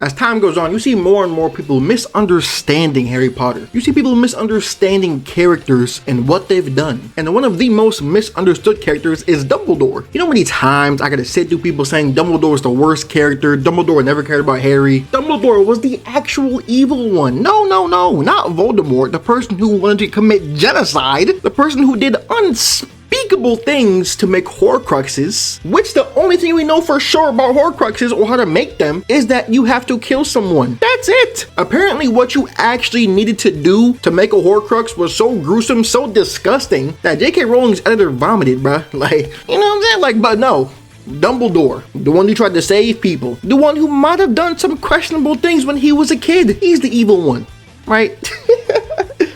As time goes on, you see more and more people misunderstanding Harry Potter. You see people misunderstanding characters and what they've done. And one of the most misunderstood characters is Dumbledore. You know how many times I gotta sit through people saying Dumbledore is the worst character, Dumbledore never cared about Harry. Dumbledore was the actual evil one. No, not Voldemort, the person who wanted to commit genocide, the person who did unspeakable things to make Horcruxes, which the only thing we know for sure about Horcruxes or how to make them is that you have to kill someone. That's it. Apparently what you actually needed to do to make a Horcrux was so gruesome, so disgusting that J.K. Rowling's editor vomited, bruh. Like, you know what I'm saying? Like, but no. Dumbledore, the one who tried to save people, the one who might have done some questionable things when he was a kid. He's the evil one, right?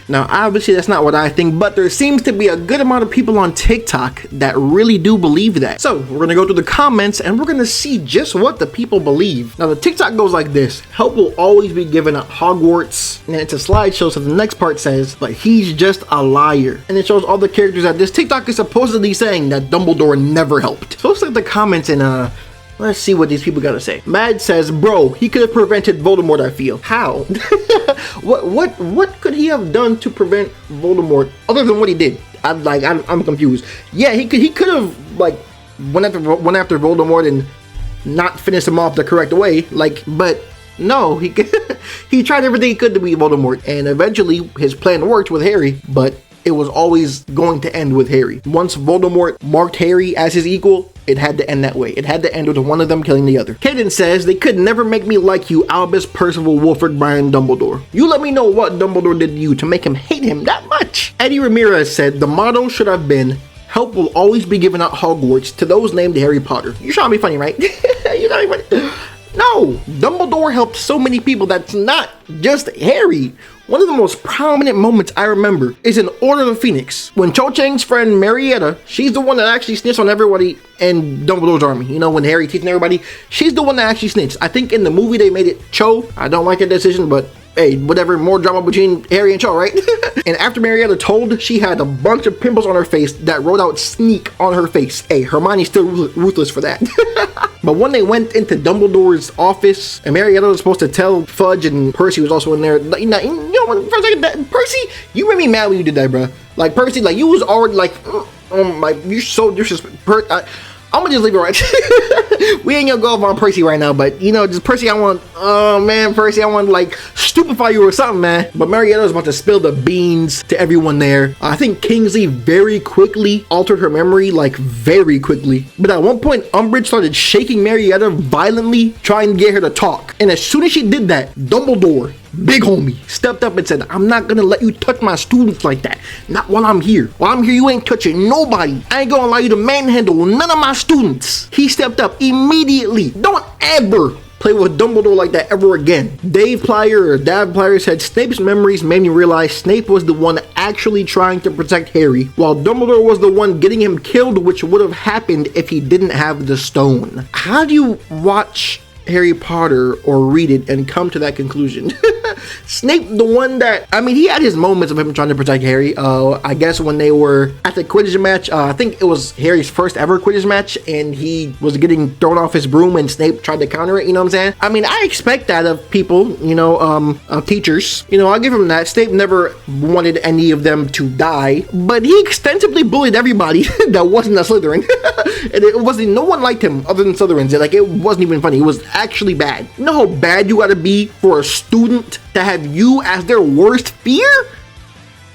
Now, obviously, that's not what I think, but there seems to be a good amount of people on TikTok that really do believe that. So, we're gonna go through the comments and we're gonna see just what the people believe. Now, the TikTok goes like this: help will always be given at Hogwarts. And it's a slideshow, so the next part says, but he's just a liar. And it shows all the characters that this TikTok is supposedly saying that Dumbledore never helped. So let's look at the comments and let's see what these people gotta say. Mad says, bro, he could have prevented Voldemort, I feel. How? What could he have done to prevent Voldemort other than what he did? I'm confused. Yeah, he could have like went after Voldemort and not finished him off the correct way. Like, but no, he he tried everything he could to beat Voldemort, and eventually his plan worked with Harry, but it was always going to end with Harry. Once Voldemort marked Harry as his equal, it had to end that way. It had to end with one of them killing the other. Kaden says, they could never make me like you, Albus, Percival, Wolford, Brian, Dumbledore. You let me know what Dumbledore did to you to make him hate him that much. Eddie Ramirez said, the motto should have been, help will always be given at Hogwarts to those named Harry Potter. You're trying to be funny, right? You're trying to be funny. No, Dumbledore helped so many people that's not just Harry. One of the most prominent moments I remember is in Order of the Phoenix, when Cho Chang's friend Marietta, she's the one that actually snitched on everybody in Dumbledore's army. You know, when Harry teaching everybody, she's the one that actually snitched. I think in the movie they made it Cho. I don't like that decision, but hey, whatever, more drama between Harry and Cho, right? And after Marietta told, she had a bunch of pimples on her face that wrote out sneak on her face. Hey, Hermione's still ruthless for that. But when they went into Dumbledore's office, and Marietta was supposed to tell Fudge, and Percy was also in there. You know, for a second, Percy, you made me mad when you did that, bro. Like, Percy, like, you was already like, you're so disrespectful. I'm gonna just leave it right. We ain't gonna go off on Percy right now, but you know, just Percy, I want to like stupefy you or something, man. But Marietta was about to spill the beans to everyone there. I think Kingsley very quickly altered her memory, like very quickly. But at one point, Umbridge started shaking Marietta violently, trying to get her to talk. And as soon as she did that, Dumbledore, big homie, stepped up and said, I'm not gonna let you touch my students like that. Not while I'm here. While I'm here, you ain't touching nobody. I ain't gonna allow you to manhandle none of my students. He stepped up immediately. Don't ever play with Dumbledore like that ever again. Dave Plyer said, Snape's memories made me realize Snape was the one actually trying to protect Harry, while Dumbledore was the one getting him killed, which would have happened if he didn't have the stone. How do you watch Harry Potter or read it and come to that conclusion? Snape, the one that, I mean, he had his moments of him trying to protect Harry. I guess when they were at the Quidditch match, I think it was Harry's first ever Quidditch match, and he was getting thrown off his broom and Snape tried to counter it, you know what I'm saying? I mean, I expect that of people, you know, of teachers. You know, I'll give him that. Snape never wanted any of them to die, but he extensively bullied everybody that wasn't a Slytherin. And it wasn't, no one liked him other than Slytherins. Like, it wasn't even funny. It was actually bad. You know how bad you gotta be for a student to have you as their worst fear?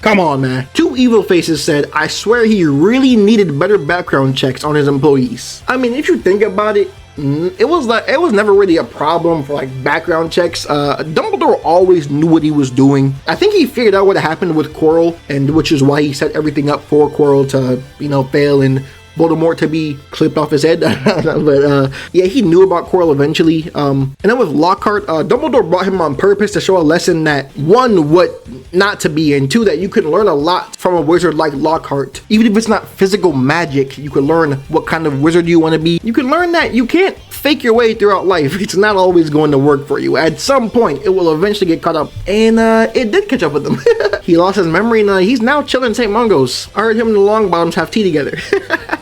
Come on, man. Two Evil Faces said, I swear he really needed better background checks on his employees. I mean, if you think about it, it was never really a problem for like background checks. Dumbledore always knew what he was doing. I think he figured out what happened with Quirrell, and which is why he set everything up for Quirrell to, you know, fail and Voldemort to be clipped off his head. But yeah, he knew about Quirrell eventually. And then with Lockhart, Dumbledore brought him on purpose to show a lesson that, one, what not to be, and two, that you can learn a lot from a wizard like Lockhart. Even if it's not physical magic, you can learn what kind of wizard you want to be. You can learn that you can't fake your way throughout life. It's not always going to work for you. At some point, it will eventually get caught up. And it did catch up with him. He lost his memory, and he's now chilling in St. Mungo's. I heard him and the Longbottoms have tea together.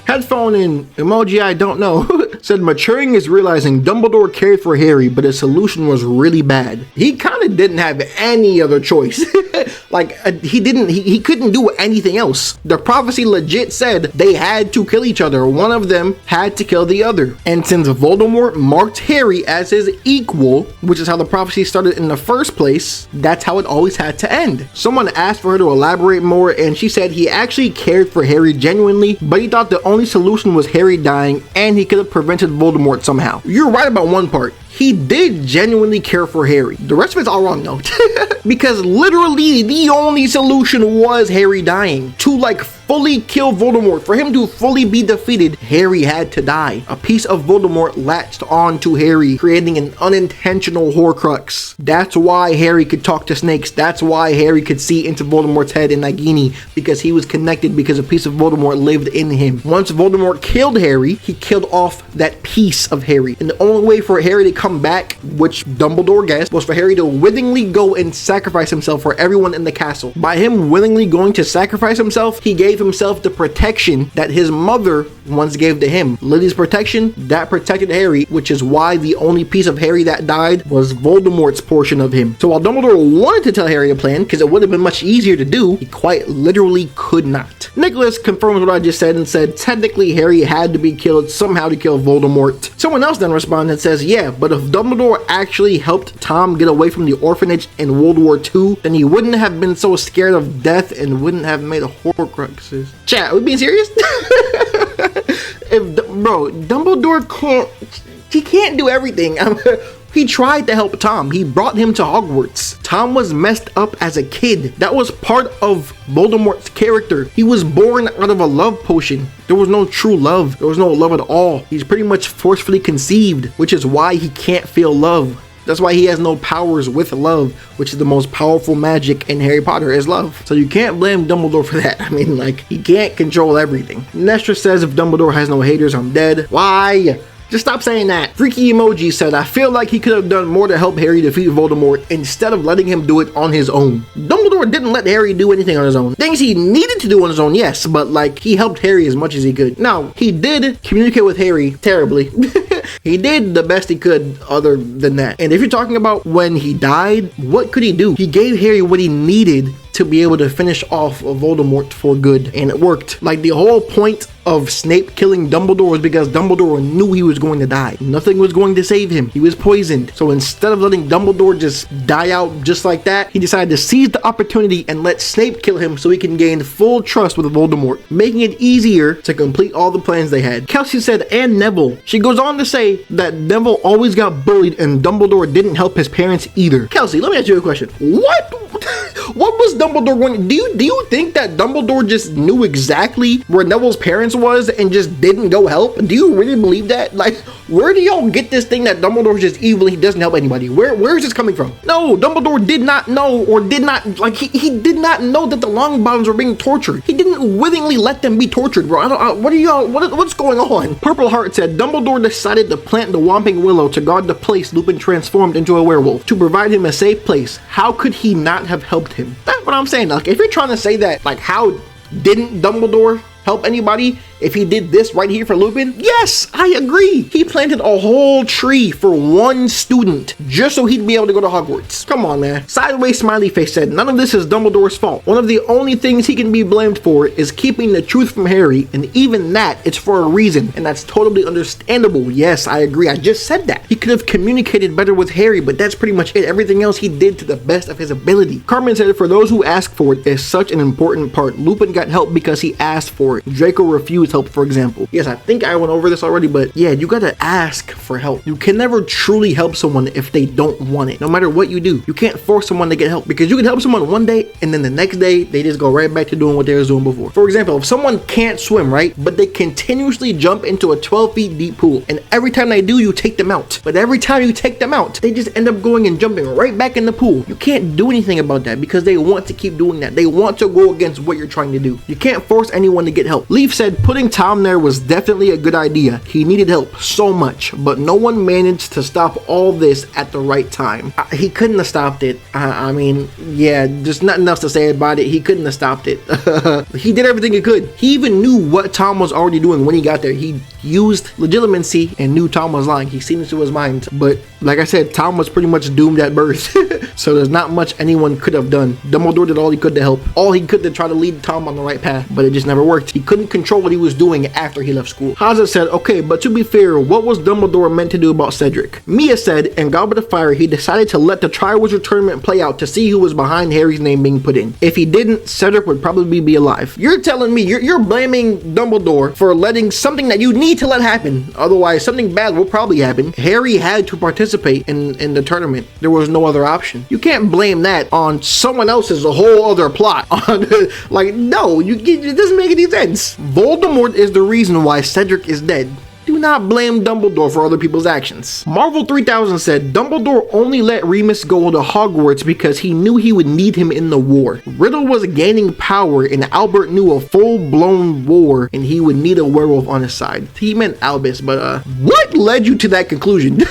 Headphone and emoji, I don't know. said maturing is realizing Dumbledore cared for Harry, but his solution was really bad. He kind of didn't have any other choice. He couldn't do anything else. The prophecy legit said they had to kill each other. One of them had to kill the other. And since Voldemort marked Harry as his equal, which is how the prophecy started in the first place, that's how it always had to end. Someone asked for her to elaborate more, and she said he actually cared for Harry genuinely, but he thought the only solution was Harry dying, and he could have prevented Voldemort somehow. You're right about one part. He did genuinely care for Harry. The rest of it's all wrong though. Because literally the only solution was Harry dying. To fully kill Voldemort, for him to fully be defeated, Harry had to die. A piece of Voldemort latched on to Harry, creating an unintentional Horcrux. That's why Harry could talk to snakes. That's why Harry could see into Voldemort's head in Nagini, because he was connected, because a piece of Voldemort lived in him. Once Voldemort killed Harry, he killed off that piece of Harry. And the only way for Harry to come back, which Dumbledore guessed, was for Harry to willingly go and sacrifice himself for everyone in the castle. By him willingly going to sacrifice himself, he gave himself the protection that his mother once gave to him. Lily's protection, that protected Harry, which is why the only piece of Harry that died was Voldemort's portion of him. So while Dumbledore wanted to tell Harry a plan, because it would have been much easier to do, he quite literally could not. Nicholas confirms what I just said and said technically Harry had to be killed somehow to kill Voldemort. Someone else then responded and says, yeah, but if Dumbledore actually helped Tom get away from the orphanage in World War II, then he wouldn't have been so scared of death and wouldn't have made a Horcruxes. Chat, are we being serious? Dumbledore can't do everything. He tried to help Tom. He brought him to Hogwarts. Tom was messed up as a kid. That was part of Voldemort's character. He was born out of a love potion. There was no true love. There was no love at all. He's pretty much forcefully conceived, which is why he can't feel love. That's why he has no powers with love, which is the most powerful magic in Harry Potter is love. So you can't blame Dumbledore for that. I mean, he can't control everything. Nestor says if Dumbledore has no haters, I'm dead. Why? Just stop saying that. Freaky Emoji said, I feel like he could have done more to help Harry defeat Voldemort instead of letting him do it on his own. Dumbledore didn't let Harry do anything on his own. Things he needed to do on his own, yes, but he helped Harry as much as he could. Now, he did communicate with Harry terribly. He did the best he could other than that. And if you're talking about when he died, what could he do? He gave Harry what he needed to be able to finish off Voldemort for good, and it worked. The whole point of Snape killing Dumbledore was because Dumbledore knew he was going to die. Nothing was going to save him. He was poisoned. So instead of letting Dumbledore just die out just like that, he decided to seize the opportunity and let Snape kill him so he can gain full trust with Voldemort, making it easier to complete all the plans they had. Kelsey said, and Neville. She goes on to say that Neville always got bullied and Dumbledore didn't help his parents either. Kelsey, let me ask you a question. What was Dumbledore going? Do you think that Dumbledore just knew exactly where Neville's parents was and just didn't go help? Do you really believe that? Where do y'all get this thing that Dumbledore's just evil? He doesn't help anybody. Where is this coming from? No, Dumbledore did not know, or did not he did not know that the Longbottoms were being tortured. He didn't willingly let them be tortured, bro. What's going on? Purple Heart said Dumbledore decided to plant the Whomping Willow to guard the place Lupin transformed into a werewolf to provide him a safe place. How could he not have helped him? That's what I'm saying. If you're trying to say that, how didn't Dumbledore help anybody if he did this right here for Lupin? Yes, I agree. He planted a whole tree for one student just so he'd be able to go to Hogwarts. Come on, man. Sideways Smiley Face said, none of this is Dumbledore's fault. One of the only things he can be blamed for is keeping the truth from Harry, and even that, it's for a reason, and that's totally understandable. Yes, I agree. I just said that. He could have communicated better with Harry, but that's pretty much it. Everything else he did to the best of his ability. Carmen said, for those who ask for it, is such an important part. Lupin got help because he asked for it. Draco refused help, for example. Yes, I think I went over this already, but yeah, you gotta ask for help. You can never truly help someone if they don't want it, no matter what you do. You can't force someone to get help, because you can help someone one day and then the next day they just go right back to doing what they were doing before. For example, if someone can't swim, right, but they continuously jump into a 12 feet deep pool, and every time they do, you take them out. But every time you take them out, they just end up going and jumping right back in the pool. You can't do anything about that because they want to keep doing that. They want to go against what you're trying to do. You can't force anyone to get help. Leaf said putting Tom there was definitely a good idea. He needed help so much, but no one managed to stop all this at the right time. He couldn't have stopped it. I mean, yeah, there's nothing else to say about it. He couldn't have stopped it. He did everything he could. He even knew what Tom was already doing when he got there. He used legitimacy and knew Tom was lying. He seen into his mind. But like I said, Tom was pretty much doomed at birth. So there's not much anyone could have done. Dumbledore did all he could to help. All he could to try to lead Tom on the right path, but it just never worked. He couldn't control what he was doing after he left school. Haza said, okay, but to be fair, what was Dumbledore meant to do about Cedric? Mia said, in Goblet of Fire, he decided to let the Triwizard Tournament play out to see who was behind Harry's name being put in. If he didn't, Cedric would probably be alive. You're telling me, you're blaming Dumbledore for letting something that you need to let happen. Otherwise, something bad will probably happen. Harry had to participate in the tournament. There was no other option. You can't blame that on someone else's a whole other plot. Like, no, it doesn't make any sense. Voldemort is the reason why Cedric is dead. Do not blame Dumbledore for other people's actions. Marvel 3000 said, Dumbledore only let Remus go to Hogwarts because he knew he would need him in the war. Riddle was gaining power and Albert knew a full-blown war and he would need a werewolf on his side. He meant Albus, but what led you to that conclusion?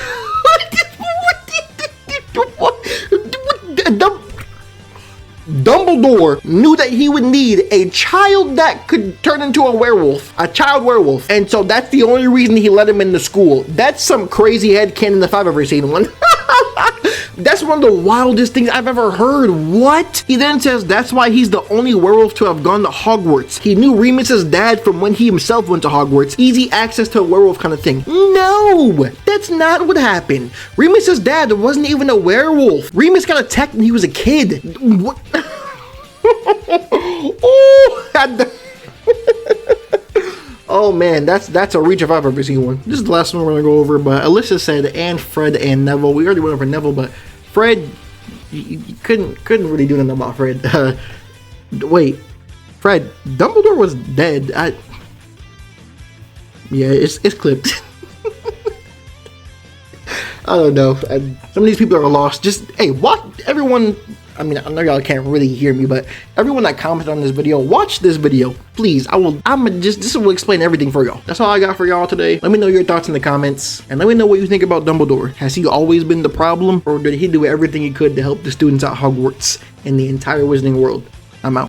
Dumbledore knew that he would need a child that could turn into a werewolf, a child werewolf, and so that's the only reason he let him into school. That's some crazy headcanon if I've ever seen one. That's one of the wildest things I've ever heard. What? He then says that's why he's the only werewolf to have gone to Hogwarts. He knew Remus's dad from when he himself went to Hogwarts. Easy access to a werewolf kind of thing. No, that's not what happened. Remus's dad wasn't even a werewolf. Remus got attacked when he was a kid. What? Oh man, that's a reach if I've ever seen one. This is the last one we're gonna go over, but Alyssa said, and Fred and Neville. We already went over Neville, but Fred, you couldn't really do nothing about Fred. Wait, Fred, Dumbledore was dead. Yeah, it's clipped. I don't know. Some of these people are lost. Just, hey, watch everyone. I mean, I know y'all can't really hear me, but everyone that commented on this video, watch this video, please. This will explain everything for y'all. That's all I got for y'all today. Let me know your thoughts in the comments, and let me know what you think about Dumbledore. Has he always been the problem, or did he do everything he could to help the students at Hogwarts and the entire Wizarding world? I'm out.